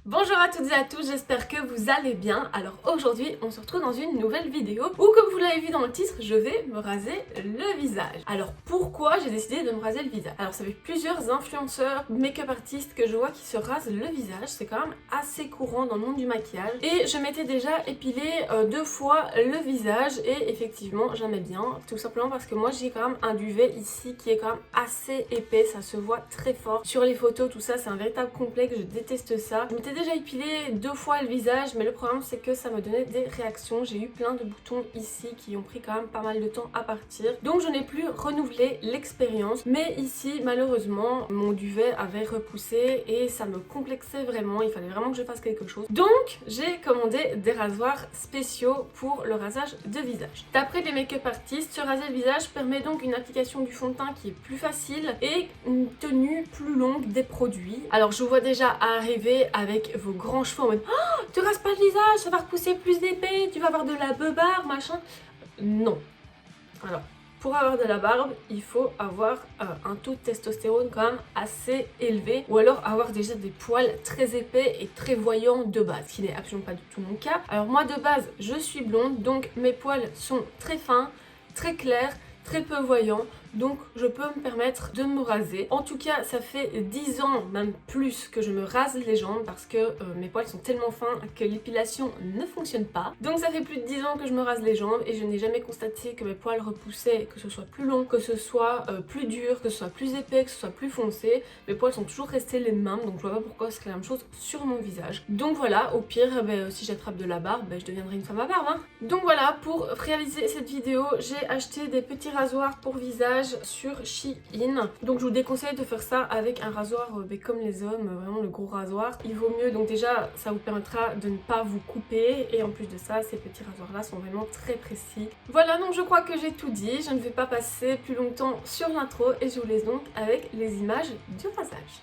Bonjour à toutes et à tous, j'espère que vous allez bien. Alors aujourd'hui, on se retrouve dans une nouvelle vidéo où, comme vous l'avez vu dans le titre, je vais me raser le visage. Alors pourquoi j'ai décidé de me raser le visage? Alors ça fait plusieurs influenceurs, make-up artistes que je vois qui se rasent le visage. C'est quand même assez courant dans le monde du maquillage. Et je m'étais déjà épilé 2 fois le visage et effectivement j'aimais bien. Tout simplement parce que moi j'ai quand même un duvet ici qui est quand même assez épais. Ça se voit très fort sur les photos, tout ça c'est un véritable complexe, je déteste ça. Je m'étais déjà épilé 2 fois le visage, mais le problème c'est que ça me donnait des réactions. J'ai eu plein de boutons ici qui ont pris quand même pas mal de temps à partir. Donc je n'ai plus renouvelé l'expérience. Mais ici malheureusement mon duvet avait repoussé et ça me complexait vraiment. Il fallait vraiment que je fasse quelque chose. Donc j'ai commandé des rasoirs spéciaux pour le rasage de visage. D'après les make-up artistes, se raser le visage permet donc une application du fond de teint qui est plus facile et une tenue plus longue des produits. Alors je vous vois déjà arriver avec vos grands cheveux en mode oh, tu rases pas le visage, ça va repousser plus d'épais, tu vas avoir de la beubare, machin. Non. Alors, pour avoir de la barbe, il faut avoir un taux de testostérone quand même assez élevé ou alors avoir déjà des poils très épais et très voyants de base, ce qui n'est absolument pas du tout mon cas. Alors moi de base, je suis blonde, donc mes poils sont très fins, très clairs, très peu voyants, donc je peux me permettre de me raser. En tout cas, ça fait 10 ans, même plus, que je me rase les jambes parce que mes poils sont tellement fins que l'épilation ne fonctionne pas. Donc ça fait plus de 10 ans que je me rase les jambes et je n'ai jamais constaté que mes poils repoussaient, que ce soit plus long, que ce soit plus dur, que ce soit plus épais, que ce soit plus foncé. Mes poils sont toujours restés les mêmes, donc je vois pas pourquoi ce serait la même chose sur mon visage. Donc voilà, au pire, si j'attrape de la barbe, je deviendrai une femme à barbe. Donc voilà, pour réaliser cette vidéo, j'ai acheté des petits rasoirs pour visage sur Shein. Donc je vous déconseille de faire ça avec un rasoir comme les hommes, vraiment le gros rasoir. Il vaut mieux, donc déjà ça vous permettra de ne pas vous couper et en plus de ça, ces petits rasoirs là sont vraiment très précis. Voilà, donc je crois que j'ai tout dit, je ne vais pas passer plus longtemps sur l'intro et je vous laisse donc avec les images du rasage.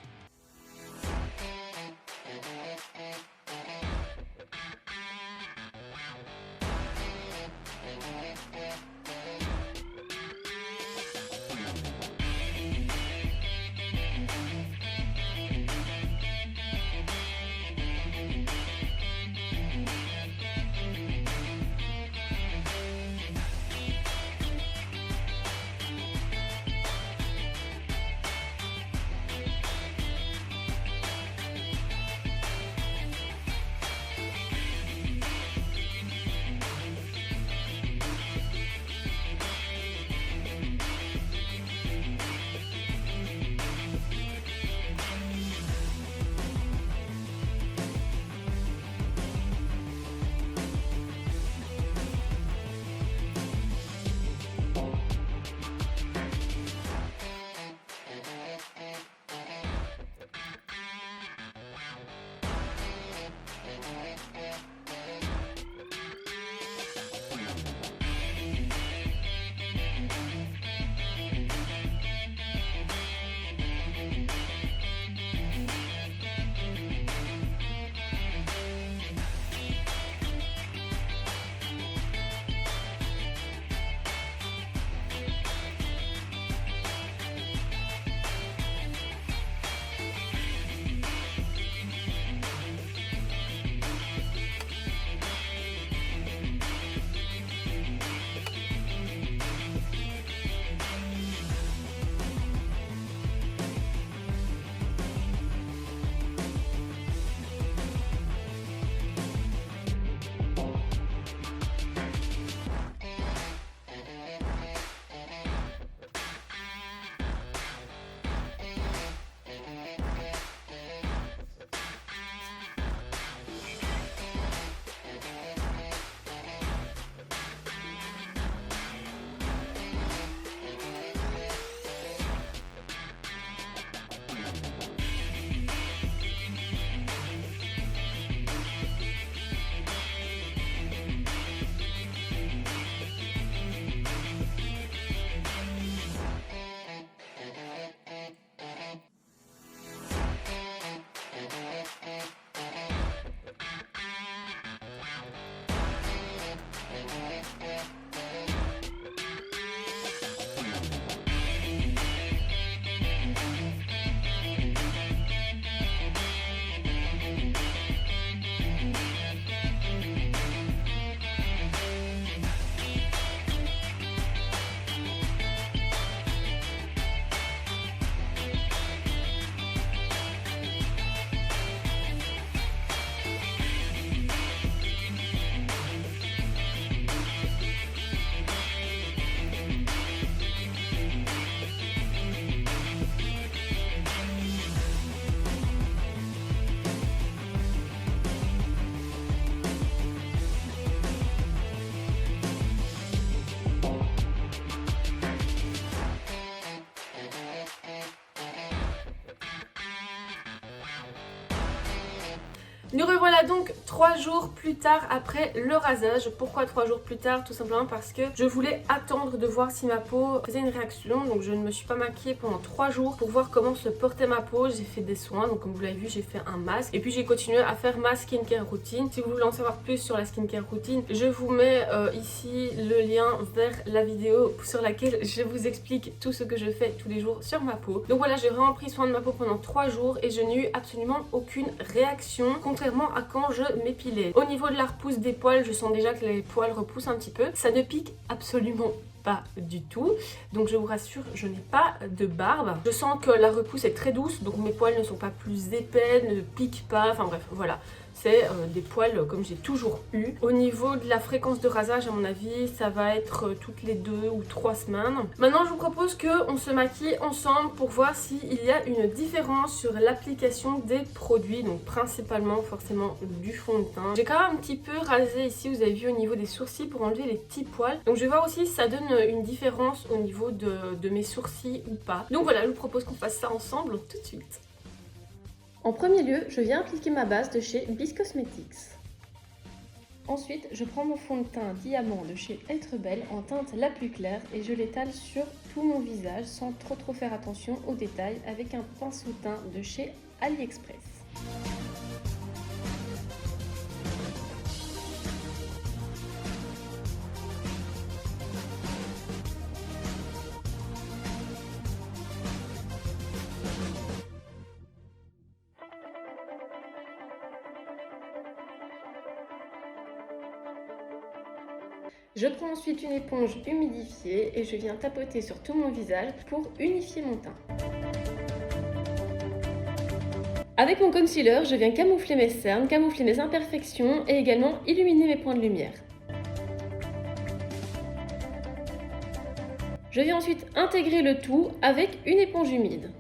Nous revoilà donc 3 jours plus tard après le rasage. Pourquoi 3 jours plus tard? Tout simplement parce que je voulais attendre de voir si ma peau faisait une réaction. Donc je ne me suis pas maquillée pendant 3 jours pour voir comment se portait ma peau. J'ai fait des soins, donc comme vous l'avez vu, j'ai fait un masque. Et puis j'ai continué à faire ma skincare routine. Si vous voulez en savoir plus sur la skincare routine, je vous mets ici le lien vers la vidéo sur laquelle je vous explique tout ce que je fais tous les jours sur ma peau. Donc voilà, j'ai vraiment pris soin de ma peau pendant 3 jours et je n'ai eu absolument aucune réaction, contrairement à quand je m'épilais. Au niveau de la repousse des poils, je sens déjà que les poils repoussent un petit peu. Ça ne pique absolument pas du tout, donc je vous rassure, je n'ai pas de barbe. Je sens que la repousse est très douce, donc mes poils ne sont pas plus épais, ne piquent pas, enfin bref, voilà. C'est des poils comme j'ai toujours eu. Au niveau de la fréquence de rasage, à mon avis, ça va être toutes les 2 ou 3 semaines. Maintenant, je vous propose qu'on se maquille ensemble pour voir s'il y a une différence sur l'application des produits. Donc principalement, forcément, du fond de teint. J'ai quand même un petit peu rasé ici, vous avez vu, au niveau des sourcils pour enlever les petits poils. Donc je vais voir aussi si ça donne une différence au niveau de mes sourcils ou pas. Donc voilà, je vous propose qu'on fasse ça ensemble tout de suite. En premier lieu, je viens appliquer ma base de chez Bis Cosmetics. Ensuite, je prends mon fond de teint diamant de chez Être Belle en teinte la plus claire et je l'étale sur tout mon visage sans trop faire attention aux détails avec un pinceau teint de chez AliExpress. Je prends ensuite une éponge humidifiée et je viens tapoter sur tout mon visage pour unifier mon teint. Avec mon concealer, je viens camoufler mes cernes, camoufler mes imperfections et également illuminer mes points de lumière. Je viens ensuite intégrer le tout avec une éponge humide.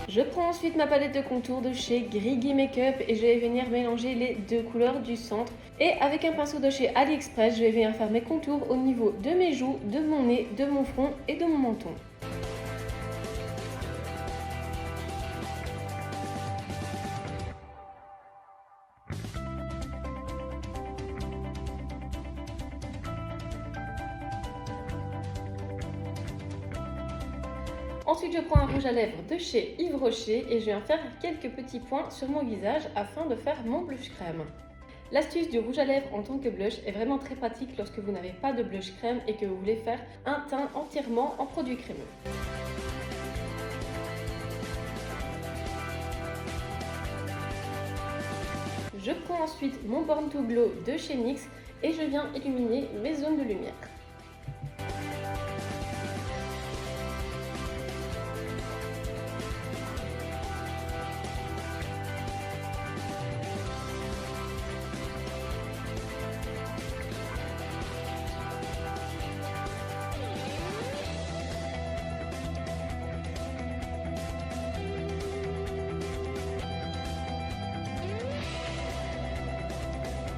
Je prends ensuite ma palette de contour de chez Griggy Makeup et je vais venir mélanger les deux couleurs du centre. Et avec un pinceau de chez AliExpress, je vais venir faire mes contours au niveau de mes joues, de mon nez, de mon front et de mon menton. Ensuite, je prends un rouge à lèvres de chez Yves Rocher et je viens faire quelques petits points sur mon visage afin de faire mon blush crème. L'astuce du rouge à lèvres en tant que blush est vraiment très pratique lorsque vous n'avez pas de blush crème et que vous voulez faire un teint entièrement en produit crémeux. Je prends ensuite mon Born to Glow de chez NYX et je viens illuminer mes zones de lumière.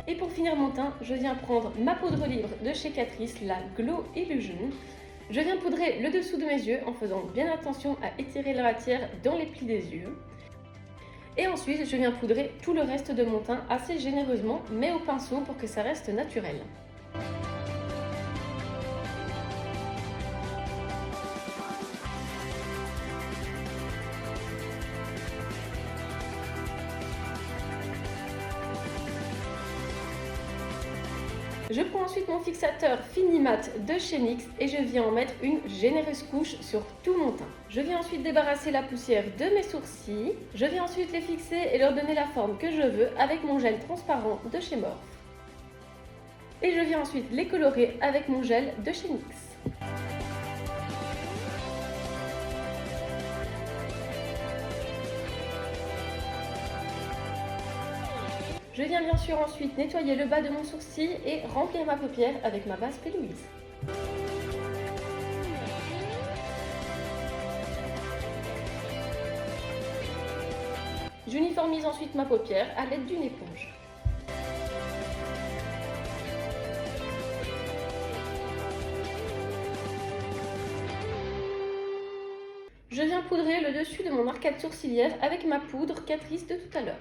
Et pour finir mon teint, je viens prendre ma poudre libre de chez Catrice, la Glow Illusion. Je viens poudrer le dessous de mes yeux en faisant bien attention à étirer la matière dans les plis des yeux. Et ensuite, je viens poudrer tout le reste de mon teint assez généreusement, mais au pinceau pour que ça reste naturel. Je prends ensuite mon fixateur Fini Matte de chez NYX et je viens en mettre une généreuse couche sur tout mon teint. Je viens ensuite débarrasser la poussière de mes sourcils. Je viens ensuite les fixer et leur donner la forme que je veux avec mon gel transparent de chez Morphe. Et je viens ensuite les colorer avec mon gel de chez NYX. Je viens bien sûr ensuite nettoyer le bas de mon sourcil et remplir ma paupière avec ma base P. Louise. J'uniformise ensuite ma paupière à l'aide d'une éponge. Je viens poudrer le dessus de mon arcade sourcilière avec ma poudre Catrice de tout à l'heure.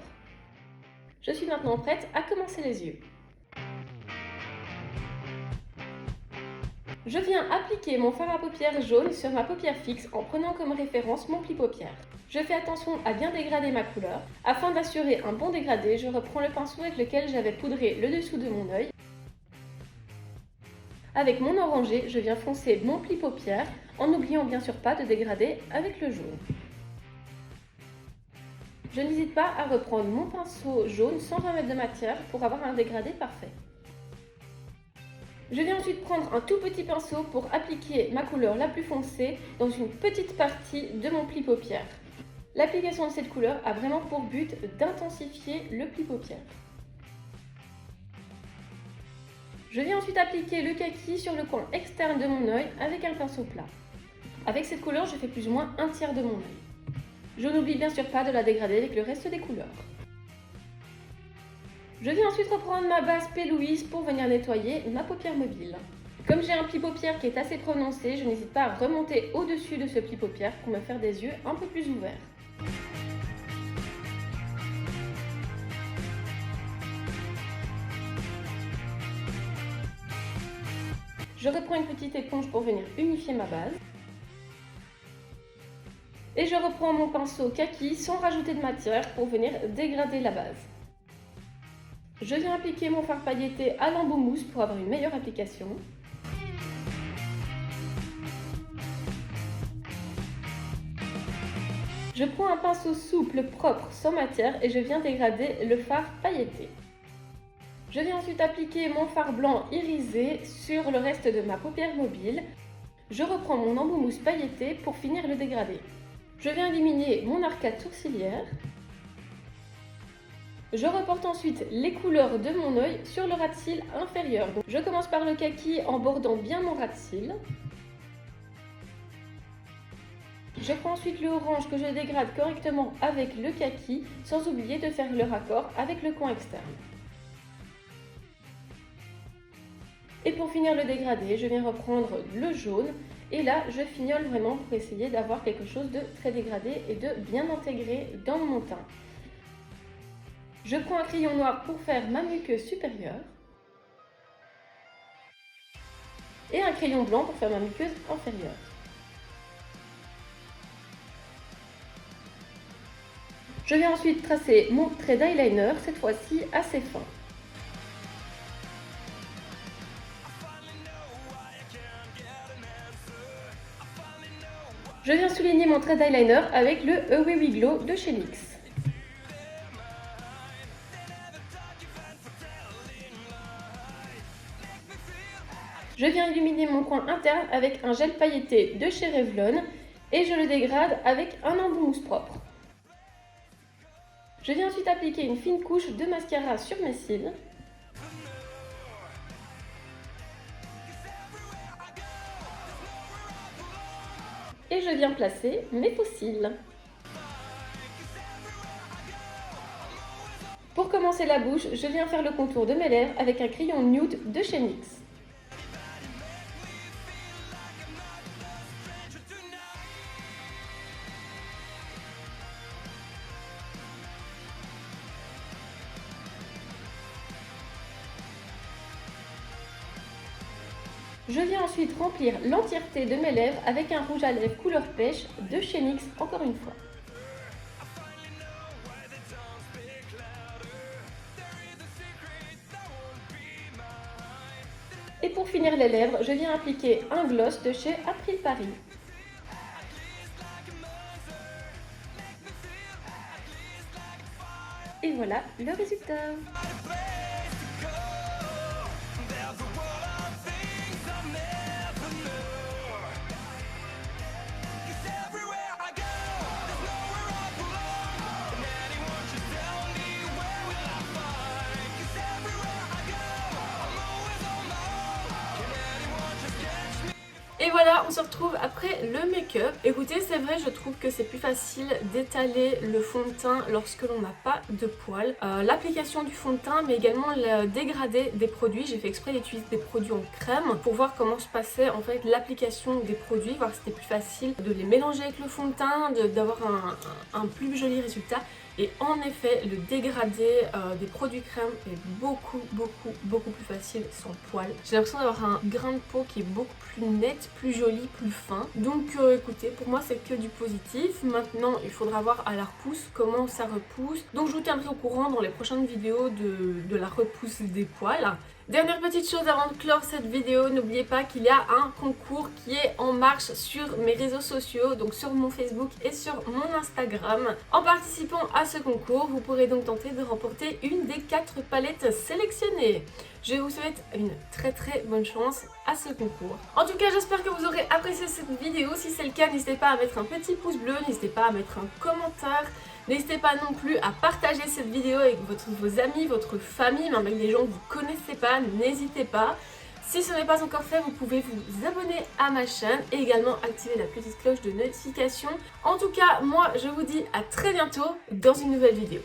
Je suis maintenant prête à commencer les yeux. Je viens appliquer mon fard à paupières jaune sur ma paupière fixe en prenant comme référence mon pli paupière. Je fais attention à bien dégrader ma couleur. Afin d'assurer un bon dégradé, je reprends le pinceau avec lequel j'avais poudré le dessous de mon œil. Avec mon orangé, je viens foncer mon pli paupière en n'oubliant bien sûr pas de dégrader avec le jaune. Je n'hésite pas à reprendre mon pinceau jaune sans remettre de matière pour avoir un dégradé parfait. Je viens ensuite prendre un tout petit pinceau pour appliquer ma couleur la plus foncée dans une petite partie de mon pli paupière. L'application de cette couleur a vraiment pour but d'intensifier le pli paupière. Je viens ensuite appliquer le kaki sur le coin externe de mon œil avec un pinceau plat. Avec cette couleur, je fais plus ou moins un tiers de mon œil. Je n'oublie bien sûr pas de la dégrader avec le reste des couleurs. Je viens ensuite reprendre ma base P. Louise pour venir nettoyer ma paupière mobile. Comme j'ai un pli paupière qui est assez prononcé, je n'hésite pas à remonter au-dessus de ce pli paupière pour me faire des yeux un peu plus ouverts. Je reprends une petite éponge pour venir unifier ma base. Et je reprends mon pinceau kaki sans rajouter de matière pour venir dégrader la base. Je viens appliquer mon fard pailleté à l'embout mousse pour avoir une meilleure application. Je prends un pinceau souple, propre, sans matière et je viens dégrader le fard pailleté. Je viens ensuite appliquer mon fard blanc irisé sur le reste de ma paupière mobile. Je reprends mon embout mousse pailleté pour finir le dégradé. Je viens éliminer mon arcade sourcilière. Je reporte ensuite les couleurs de mon œil sur le ras de cils inférieur. Donc, je commence par le kaki en bordant bien mon ras de cils. Je prends ensuite le orange que je dégrade correctement avec le kaki, sans oublier de faire le raccord avec le coin externe. Et pour finir le dégradé, je viens reprendre le jaune. Et là, je fignole vraiment pour essayer d'avoir quelque chose de très dégradé et de bien intégré dans mon teint. Je prends un crayon noir pour faire ma muqueuse supérieure. Et un crayon blanc pour faire ma muqueuse inférieure. Je vais ensuite tracer mon trait d'eyeliner, cette fois-ci assez fin. Je viens souligner mon trait d'eyeliner avec le Away We Glow de chez NYX. Je viens illuminer mon coin interne avec un gel pailleté de chez Revlon et je le dégrade avec un embout mousse propre. Je viens ensuite appliquer une fine couche de mascara sur mes cils. Et je viens placer mes faux cils. Pour commencer la bouche, je viens faire le contour de mes lèvres avec un crayon nude de chez NYX. Je viens ensuite remplir l'entièreté de mes lèvres avec un rouge à lèvres couleur pêche de chez NYX encore une fois. Et pour finir les lèvres, je viens appliquer un gloss de chez April Paris. Et voilà le résultat. Et voilà, on se retrouve après le make-up. Écoutez, c'est vrai, je trouve que c'est plus facile d'étaler le fond de teint lorsque l'on n'a pas de poils. L'application du fond de teint, mais également le dégradé des produits. J'ai fait exprès d'utiliser des produits en crème pour voir comment se passait en fait l'application des produits, voir si c'était plus facile de les mélanger avec le fond de teint, d'avoir un plus joli résultat. Et en effet, le dégradé des produits crème est beaucoup plus facile sans poils. J'ai l'impression d'avoir un grain de peau qui est beaucoup plus net, plus joli, plus fin. Donc écoutez, pour moi c'est que du positif. Maintenant, il faudra voir à la repousse comment ça repousse. Donc je vous tiendrai au courant dans les prochaines vidéos de la repousse des poils. Dernière petite chose avant de clore cette vidéo, n'oubliez pas qu'il y a un concours qui est en marche sur mes réseaux sociaux, donc sur mon Facebook et sur mon Instagram. En participant à ce concours, vous pourrez donc tenter de remporter une des 4 palettes sélectionnées. Je vous souhaite une très bonne chance à ce concours. En tout cas, j'espère que vous aurez apprécié cette vidéo. Si c'est le cas, n'hésitez pas à mettre un petit pouce bleu, n'hésitez pas à mettre un commentaire. N'hésitez pas non plus à partager cette vidéo avec vos amis, votre famille, même avec des gens que vous ne connaissez pas, n'hésitez pas. Si ce n'est pas encore fait, vous pouvez vous abonner à ma chaîne et également activer la petite cloche de notification. En tout cas, moi je vous dis à très bientôt dans une nouvelle vidéo.